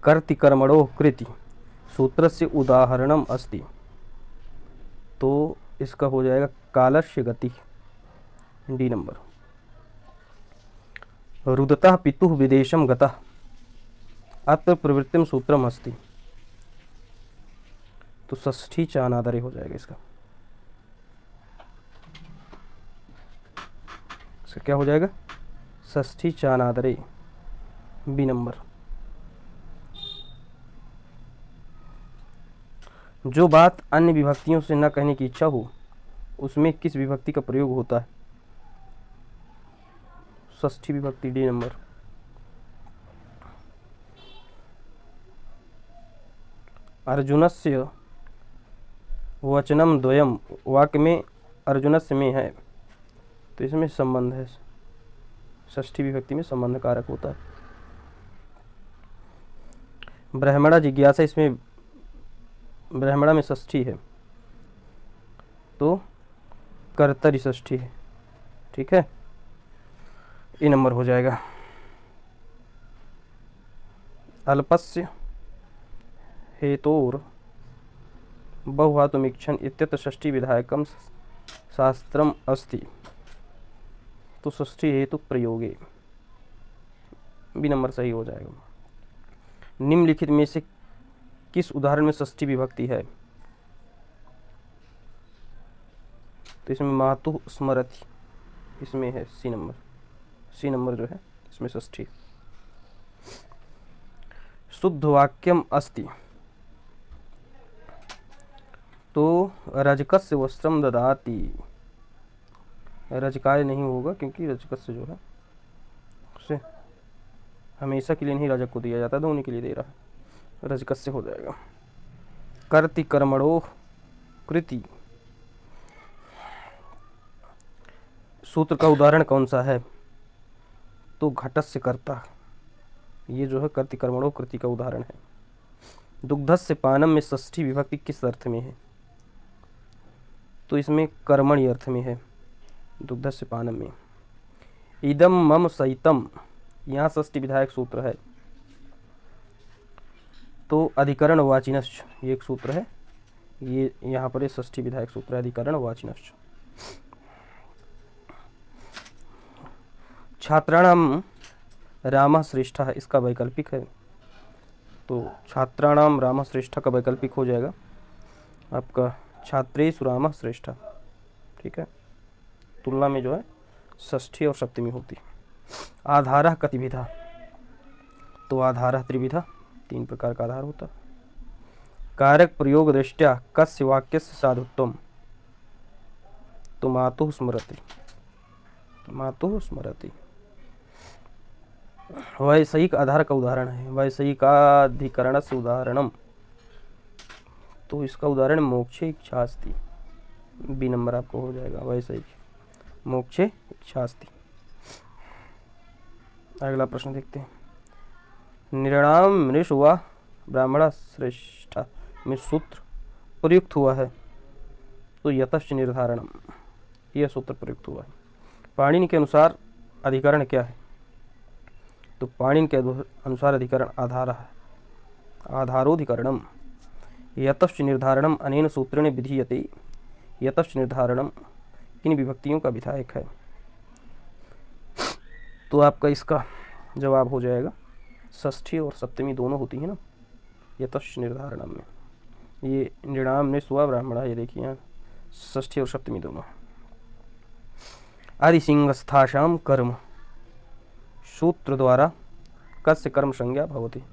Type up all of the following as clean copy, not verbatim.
कर्ति कर्मणो कृति सूत्रस्य उदाहरणम अस्ति। तो इसका हो जाएगा कालस्य गति, डी नंबर। रुदतः पितुः विदेशम गतः अत्र प्रवृत्तिम सूत्रम अस्ति। तो षष्ठी चानादरे हो जाएगा इसका क्या हो जाएगा? षष्ठी चानादरे, बी नंबर। जो बात अन्य विभक्तियों से न कहने की इच्छा हो उसमें किस विभक्ति का प्रयोग होता है? षष्ठी विभक्ति, डी नंबर। अर्जुनस्य वचनम द्वयम, वाक्य में अर्जुनस्य में है तो इसमें संबंध है, षष्ठी विभक्ति में संबंध कारक होता है। ब्राह्मणा जिज्ञासा, इसमें ब्राह्मणा में षष्ठी है तो कर्तरी षष्ठी है, ठीक है, ए नंबर हो जाएगा। अल्पस्य हेतोर बहुहातुमीक्षण इत्यत्र षष्ठी विधायकम शास्त्रम अस्ति। तो षष्ठी हेतु प्रयोगे, बी नंबर सही हो जाएगा। निम्नलिखित में से किस उदाहरण में षष्ठी विभक्ति है? तो इसमें मातु स्मरति, इसमें है सी नंबर। सी नंबर जो है इसमें षष्ठी। शुद्ध वाक्यम अस्ति। तो रजकस्य वस्त्रम ददाति, रजकाय नहीं होगा क्योंकि रजकस्य जो है उसे हमेशा के लिए नहीं रजक को दिया जाता, धोने के लिए दे रहा है, रजकस्य हो जाएगा। कर्ति कर्मणो कृति, सूत्र का उदाहरण कौन सा है? तो घटस्य कर्ता, ये जो है कर्ति कर्मणो कृति का उदाहरण है। दुग्धस्य पानम में षष्ठी विभक्ति किस अर्थ में है? तो इसमें कर्मणि अर्थ में है, दुग्धस्य पानम में। इदम मम सहितम, यहाँ षष्ठी विधायक सूत्र है तो अधिकरण वाचिनश्च, ये एक सूत्र है, ये यहाँ पर षष्ठी विधायक सूत्र है, अधिकरण वाचिनश्च। छात्राणाम रामः श्रेष्ठः, इसका वैकल्पिक है तो छात्राणाम रामः श्रेष्ठः का वैकल्पिक हो जाएगा आपका छात्रेषु रामः श्रेष्ठः, ठीक है। तुलना में जो है षष्ठी और सप्तमी होती। आधारः कतिविधा, तो आधारः त्रिविधा, तीन प्रकार का आधार होता। कारक प्रयोग दृष्ट्या कस्य वाक्यस्य साधुत्वम, तो मातुः स्मरति, मातुः स्मरति। वैषयिक आधार का उदाहरण है, वैषयिकाधिकरणस्य उदाहरणम, तो इसका उदाहरण मोक्षे इच्छास्ति, बी नंबर आपको हो जाएगा, वैषयिक मोक्षे इच्छास्ति। अगला प्रश्न देखते हैं। निर्णाम मृष हुआ ब्राह्मण श्रेष्ठ में सूत्र प्रयुक्त हुआ है तो यतश्च निर्धारणम, यह सूत्र प्रयुक्त हुआ है। पाणिनि के अनुसार अधिकरण क्या है? तो पाणिनि के अनुसार अधिकरण आधार है, आधारोधिकरणम। यतश्च निर्धारणम अनेन सूत्रेण विधीयते। यतश्च निर्धारणम किन विभक्तियों का विधायक है? तो आपका इसका जवाब हो जाएगा षष्ठी और सप्तमी दोनों होती है ना यतश्च निर्धारणम में। ये निर्णाम ने सुआ ब्राह्मणा, ये देखिए यहाँ षष्ठी और सप्तमी दोनों। आदिसिंहस्थाशाम कर्म, सूत्र द्वारा कस्य कर्म संज्ञा भवति?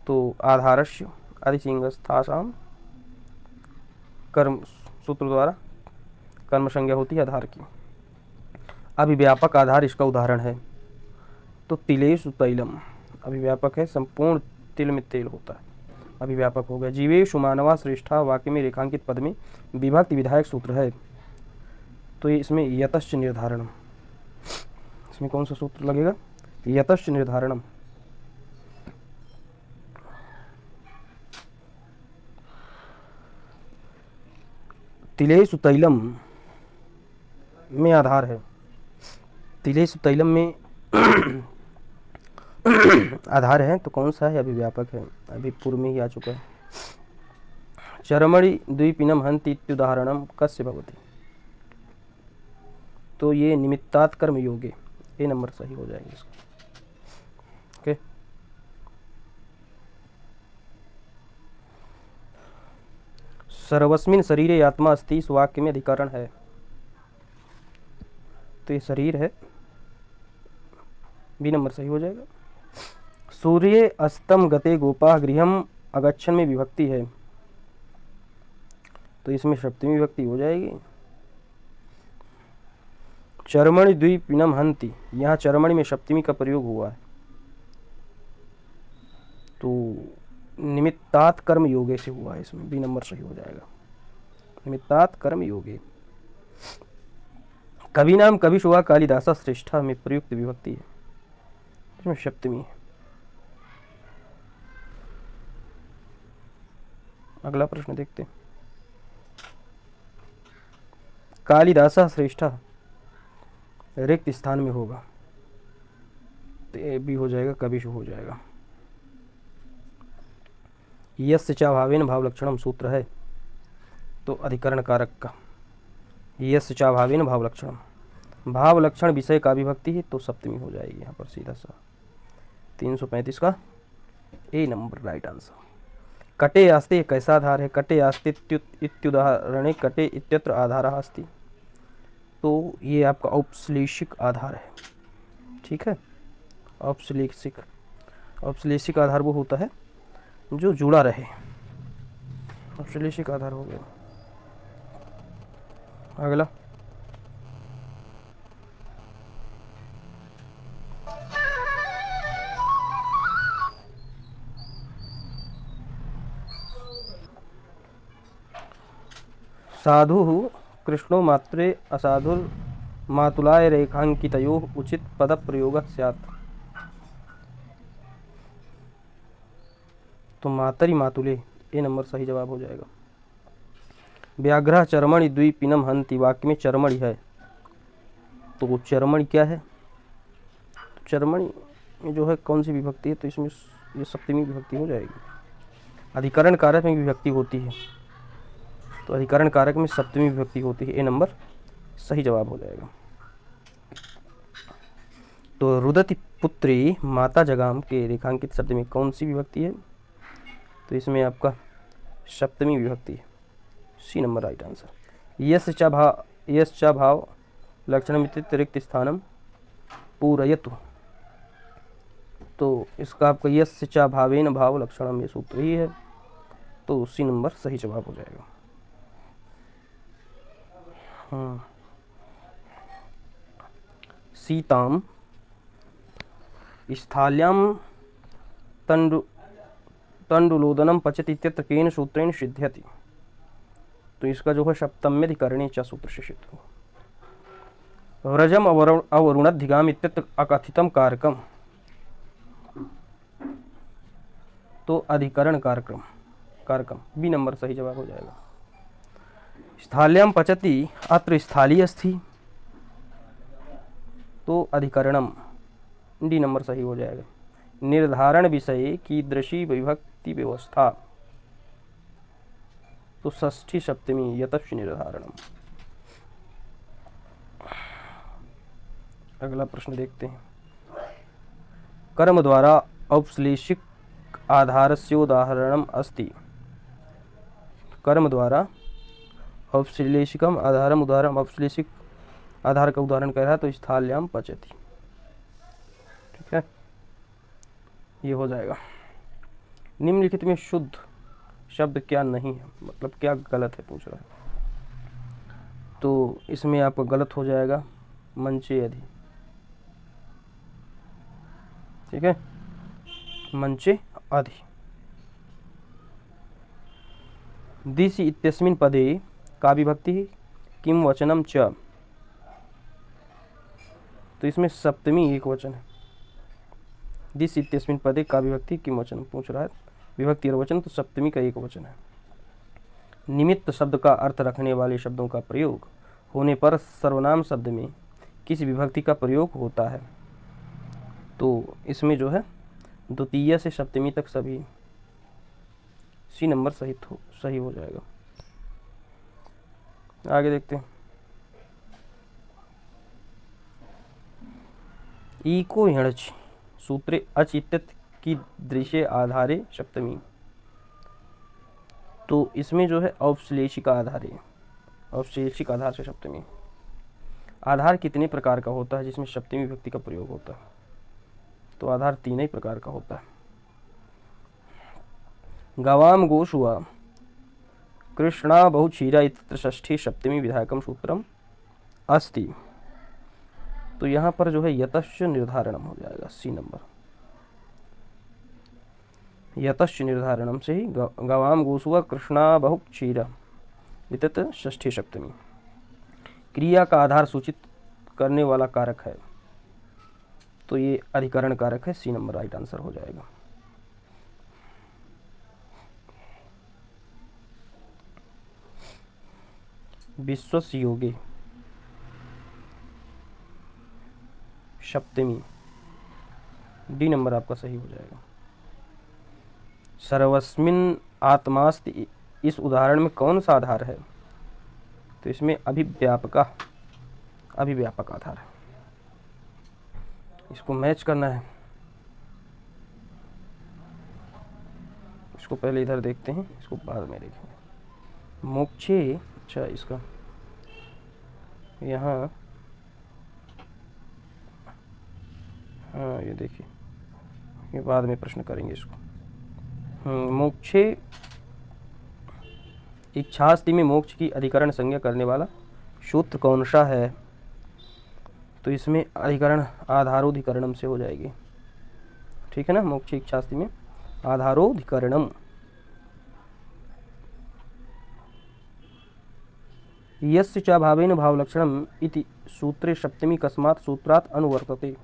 तो आधारस्य आदिसिंहस्थाशाम कर्म, सूत्र द्वारा कर्म संज्ञा होती है आधार की। अभिव्यापक आधार इसका उदाहरण है तो तिलेषु तैलम, अभिव्यापक है, संपूर्ण तिल में तेल होता है, अभिव्यापक हो गया। जीवेषु मानवा श्रेष्ठा, वाक्य में रेखांकित पद में विभक्ति विधायक सूत्र है तो ये इसमें यतश्च निर्धारणम, इसमें कौन सा सूत्र लगेगा? यतश्च निर्धारणम। तिलेषु तैलम में आधार है, तिलेषु तैलम में आधार है तो कौन सा है? अभी व्यापक है, अभी पूर्व में ही आ चुका है। चरमणि द्विपिनम हन्ति इत्युदाहरणम कस्य भवति? तो ये निमित्तात् कर्म योगे, ए नंबर सही हो जाएगा इसका। ओके, सर्वस्मिन् शरीरे आत्मा अस्ति, इस वाक्य में अधिकरण है, तो ये शरीर है, बी नंबर सही हो जाएगा। सूर्य अस्तम गते गोपा गृहम अगच्छन में विभक्ति है, तो इसमें सप्तमी विभक्ति हो जाएगी। चर्मणि द्विपिनम हन्ति, यहाँ चर्मणि में सप्तमी का प्रयोग हुआ है, तो निमित्तात् कर्म योगे से हुआ है, इसमें बी नंबर सही हो जाएगा। निमित्तात् कर्म योगे। कवि नाम कवि शुआ कालिदासा श्रेष्ठा में प्रयुक्त विभक्ति है, इसमें सप्तमी है। अगला प्रश्न देखते हैं। कालिदासा श्रेष्ठा रिक्त स्थान में होगा, तो ये भी हो जाएगा, कविशु हो जाएगा। यस्य च भावेन भाव लक्षणम सूत्र है, तो अधिकरण कारक का यस्य च भावेन भाव लक्षणम, भाव लक्षण विषय का विभक्ति है, तो सप्तमी हो जाएगी यहाँ पर सीधा सा। 335 का ए नंबर राइट आंसर। कटे आस्ते कैसा आधार है? कटे आस्ते इत्युदाहरणे कटे इत्यत्र आधारः अस्ति, तो ये आपका औपश्लेषिक आधार है, ठीक है। औपश्लेषिक आधार वो होता है जो जुड़ा रहे, औपश्लेषिक आधार हो गया। अगला, साधु कृष्णो मात्रे असाधुर मातुलाय रेखांकितयोः उचित पद प्रयोग स्यात्, तो मातरि मातुले, ए नंबर सही जवाब हो जाएगा। व्याघ्र चर्मणि द्विपिनम हन्ति, वाक्य में चर्मणि है, तो चर्मणि क्या है? चर्मणि में जो है कौन सी विभक्ति है? तो इसमें ये सप्तमी विभक्ति हो जाएगी। अधिकरण कारक में विभक्ति होती है, तो अधिकरण कारक में सप्तमी विभक्ति होती है, ए नंबर सही जवाब हो जाएगा। तो रुदति पुत्री माता जगाम के रेखांकित शब्द में कौन सी विभक्ति है? तो इसमें आपका सप्तमी विभक्ति है, सी नंबर राइट आंसर। यश्च भाव लक्षणमित्यत्र रिक्त स्थानम पूरयतु, तो इसका आपका यश्च भावेन भाव लक्षणम, ये सूत्र ही है, तो सी नंबर सही जवाब हो जाएगा। सीताम स्थाल्याम तंडुलोदनम पचति इत्यत्र केन सूत्रेण सिद्ध्यति, तो इसका जो है सप्तम्यधिकरणे च सूत्र से सिद्ध हो। व्रजम अवरुणधिगाम इत्यत्र अकथितम कारकम, तो अधिकरण कारकम बी नंबर सही जवाब हो जाएगा। स्थाल्याम पचति अत्र स्थाली अस्ति, तो अधिकरणम, डी नंबर सही हो जाएगा। निर्धारण विषय कीदृशी विभक्ति व्यवस्था, तो षष्ठी सप्तमी यतश्च निर्धारणम। अगला प्रश्न देखते हैं। कर्म द्वारा औपश्लेषिक आधारस्योदाहरणम अस्ति, कर्म द्वारा औपश्लेषिकम आधारम उदाहरण, औपश्लेषिक आधार का उदाहरण कह रहा है, तो स्थाल्याम पचति, ठीक है, ये हो जाएगा। निम्नलिखित में शुद्ध शब्द क्या नहीं है, मतलब क्या गलत है पूछ रहा है, तो इसमें आपको गलत हो जाएगा मंचे अधि, ठीक है, मंचे अधि। दिशि इत्यस्मिन् पदे का विभक्ति किम वचनम च, तो इसमें सप्तमी एक वचन है। दिस इत्यस्मिन् पदे का विभक्ति किम वचन पूछ रहा है, विभक्ति और वचन, तो सप्तमी का एक वचन है। निमित्त शब्द का अर्थ रखने वाले शब्दों का प्रयोग होने पर सर्वनाम शब्द में किस विभक्ति का प्रयोग होता है, तो इसमें जो है द्वितीय से सप्तमी तक सभी, सी नंबर सही हो जाएगा। आगे देखते हैं। इको हिणच सूत्रे अचित्त की दृश्य आधारे सप्तमी। तो इसमें जो है औपश्लेषिक आधारे, औपश्लेषिक आधार से सप्तमी। आधार कितने प्रकार का होता है जिसमें सप्तमी विभक्ति का प्रयोग होता है? तो आधार 3 ही प्रकार का होता है। गवाम गोशुआ कृष्णा बहुक्षीरा इत्यत्र षष्ठी सप्तमी विधायकम सूत्रम अस्ति। तो यहाँ पर जो है यतश्च निर्धारणम हो जाएगा, सी नंबर। यतश्च निर्धारणम से ही गवाम गोसुआ कृष्णा बहुक्षीरा इत्यत्र षष्ठी सप्तमी। क्रिया का आधार सूचित करने वाला कारक है, तो ये अधिकरण कारक है, सी नंबर राइट आंसर हो जाएगा। विश्वस्य योगे सप्तमी, डी नंबर आपका सही हो जाएगा। सर्वस्मिन् आत्मास्ति, इस उदाहरण में कौन सा आधार है? तो इसमें अभिव्यापक आधार है। इसको मैच करना है। इसको पहले इधर देखते हैं, इसको बाद में देखेंगे। मोक्षे, अच्छा इसका यहाँ, हाँ ये देखिए, ये बाद में प्रश्न करेंगे इसको। मोक्षे इच्छास्ति में मोक्ष की अधिकरण संज्ञा करने वाला सूत्र कौन सा है? तो इसमें अधिकरण आधारोधिकरणम से हो जाएगी, ठीक है ना। मोक्ष इच्छास्ति में आधारोधिकरणम। यस्य च भावेन भावलक्षणम इति सूत्रे सप्तमी कस्मात् सूत्रात् अनुवर्तते।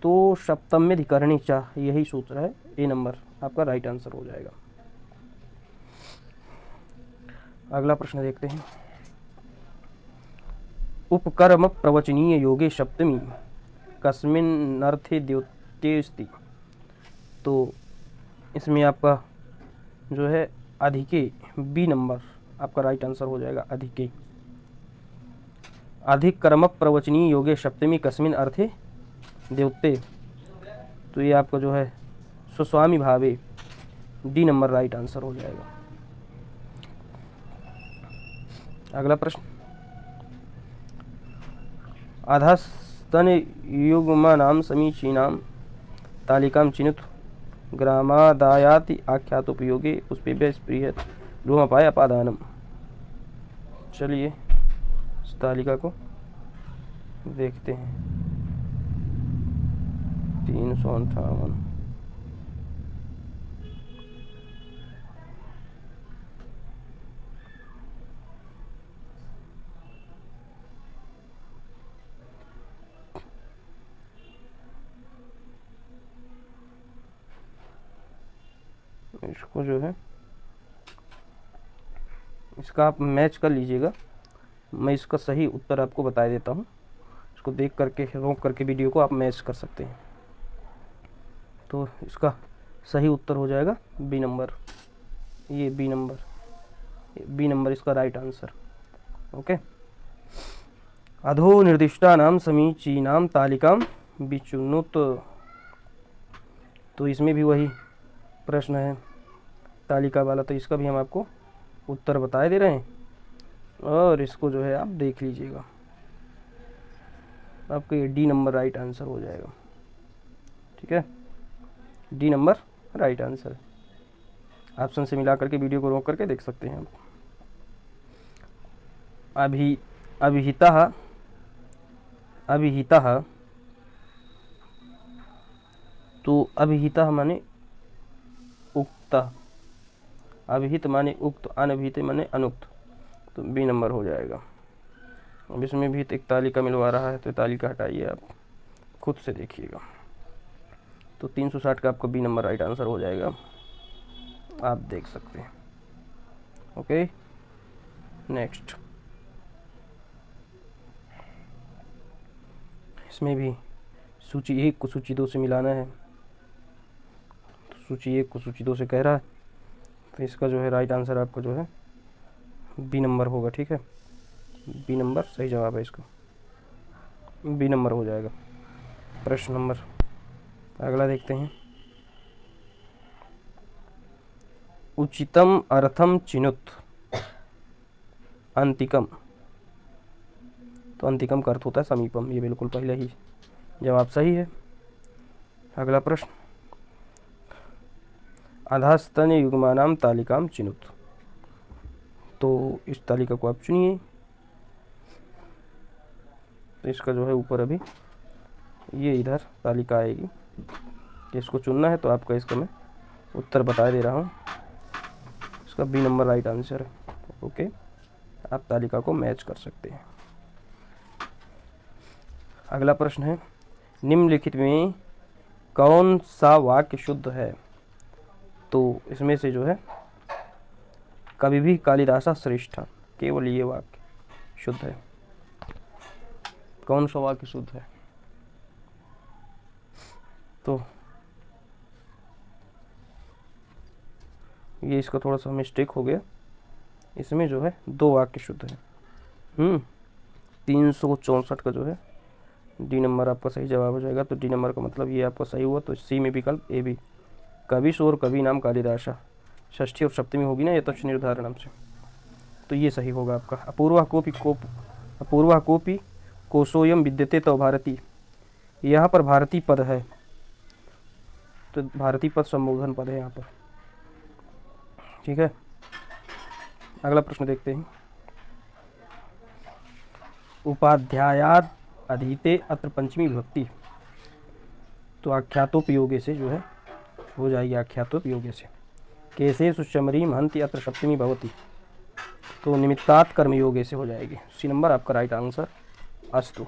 तो सप्तम्यधिकरणी च, यही सूत्र है, ए नंबर आपका राइट आंसर हो जाएगा। अगला प्रश्न देखते हैं। उपकर्म प्रवचनीय योगे सप्तमी कस्मिन्नर्थे द्योत्यस्ति। तो इसमें आपका जो है अधिके, बी नंबर आपका राइट आंसर हो जाएगा, अधिके। अधिक कर्म प्रवचनीय योगे सप्तमी कस्मिन् अर्थे द्योत्ते। तो ये आपका जो है स्वस्वामी भावे, डी नंबर राइट आंसर हो जाएगा। अगला प्रश्न। अधस्तन युग्मानां समीचीनां तालिकां चिनुत ग्रामादायाति आख्यातोपयोगे पुष्पेभ्यः स्पृहयत् रूपमापाय अपादानम। चलिए इस तालिका को देखते हैं। 358। इसको जो है, इसका आप मैच कर लीजिएगा। मैं इसका सही उत्तर आपको बता देता हूँ। इसको देख करके, रोक करके वीडियो को आप मैच कर सकते हैं। तो इसका सही उत्तर हो जाएगा बी नंबर। ये बी नंबर इसका राइट आंसर। ओके। अधो निर्दिष्टानां समीचीनां तालिकां विचुनुत। तो इसमें भी वही प्रश्न है तालिका वाला, तो इसका भी हम आपको उत्तर बताए दे रहे हैं, और इसको जो है आप देख लीजिएगा। आपको ये डी नंबर राइट आंसर हो जाएगा, ठीक है। D number right answer. Option से मिला करके वीडियो को रोक करके देख सकते हैं आप। अभिहिता, तो अभिहिता माने उक्त, अभिहित माने उक्त, अनभिहित माने अनुक्त, तो बी नंबर हो जाएगा। अब इसमें भी एक तालिका मिलवा रहा है, तो तालिका हटाइए, आप खुद से देखिएगा। तो 360 का आपको बी नंबर राइट आंसर हो जाएगा, आप देख सकते हैं। Okay, next. इसमें भी सूची 1 को सूची 2 से मिलाना है। सूची 1 को सूची 2 से कह रहा है, तो इसका जो है राइट आंसर आपका जो है बी नंबर होगा। ठीक है, बी नंबर सही जवाब है इसका, बी नंबर हो जाएगा। प्रश्न नंबर अगला देखते हैं। उचितम अर्थम चिनुत अंतिकम, तो अंतिकम का अर्थ होता है समीपम, ये बिल्कुल पहले ही जवाब सही है। अगला प्रश्न, अधास्तन युग्मानाम तालिकाम चिनुत, तो इस तालिका को आप चुनिए। तो इसका जो है ऊपर अभी ये इधर तालिका आएगी, इसको चुनना है, तो आपका इसका मैं उत्तर बता दे रहा हूँ। इसका बी नंबर राइट आंसर है। ओके, आप तालिका को मैच कर सकते हैं। अगला प्रश्न है, निम्नलिखित में कौन सा वाक्य शुद्ध है? तो इसमें से जो है कभी भी कालिदासा श्रेष्ठा, केवल ये वाक्य शुद्ध है। कौन सा वाक्य शुद्ध है? तो ये इसका थोड़ा सा मिस्टेक हो गया, इसमें जो है 2 वाक्य शुद्ध है। 364 का जो है डी नंबर आपका सही जवाब हो जाएगा। तो डी नंबर का मतलब ये आपका सही हुआ। तो सी में विकल्प ए बी, कवि शोर कवि नाम कालिदासा, षष्ठी और सप्तमी होगी ना ये तक्ष निर्धारणम से, तो ये सही होगा आपका। अपूर्वा कोपी कोशोयम विद्यते तो भारती, यहाँ पर भारती पद है, तो भारती पद संबोधन पद है यहाँ पर। ठीक है, अगला प्रश्न देखते हैं। उपाध्यायाद अधीते अत्र पंचमी विभक्ति, तो आख्यातोपयोगे से जो है हो जाएगी, आख्यातोपयोगे से। कैसे सुषमरी महंती अत्र सप्तमी भवती, तो निमित्तात् कर्मयोगे से हो जाएगी। सी नंबर आपका राइट आंसर। अस्तु।